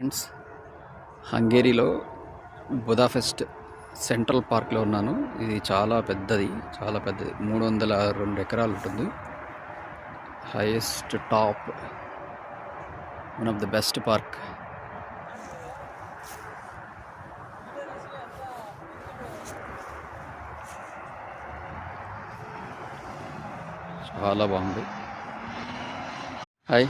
Friends, హంగేరీలో Budapest central పార్క్లో ఉన్నాను. ఇది చాలా పెద్దది 302 ఎకరాలు ఉంటుంది. Highest top, one of the best park. చాలా బాగుంది. హాయ్,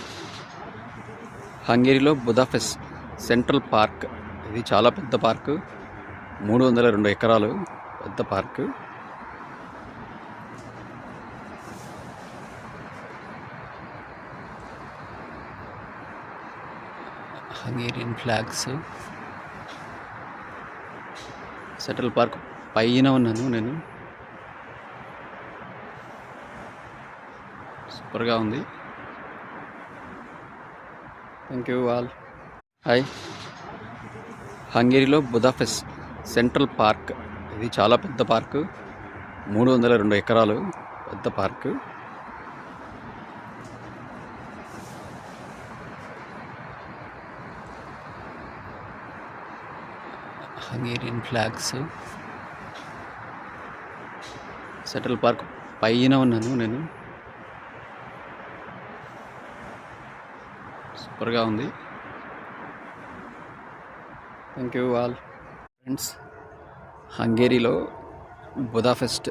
హంగేరీలో బుదాపెస్ట్ సెంట్రల్ పార్క్. ఇది చాలా పెద్ద పార్కు, 302 ఎకరాలు పెద్ద park. Hungarian flags. Central park పైన ఉన్నాను నేను. సూపర్గా ఉంది. Thank you all. హాయ్, హంగేరీలో బుదాపెస్ట్ సెంట్రల్ పార్క్. ఇది చాలా పెద్ద పార్కు, 302 ఎకరాలు పెద్ద park. Hungarian flags. Central park పైన ఉన్నాను నేను. సూపర్గా ఉంది. Thank you all. ఫ్రెండ్స్, హంగేరీలో బుదాపెస్ట్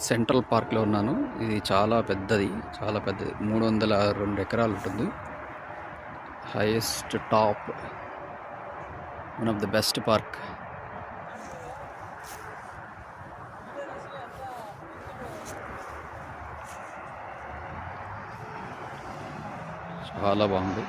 సెంట్రల్ పార్క్లో ఉన్నాను. ఇది చాలా పెద్దది 302 ఎకరాలు ఉంటుంది. Highest top, one of the best park. చాలా బాగుంది.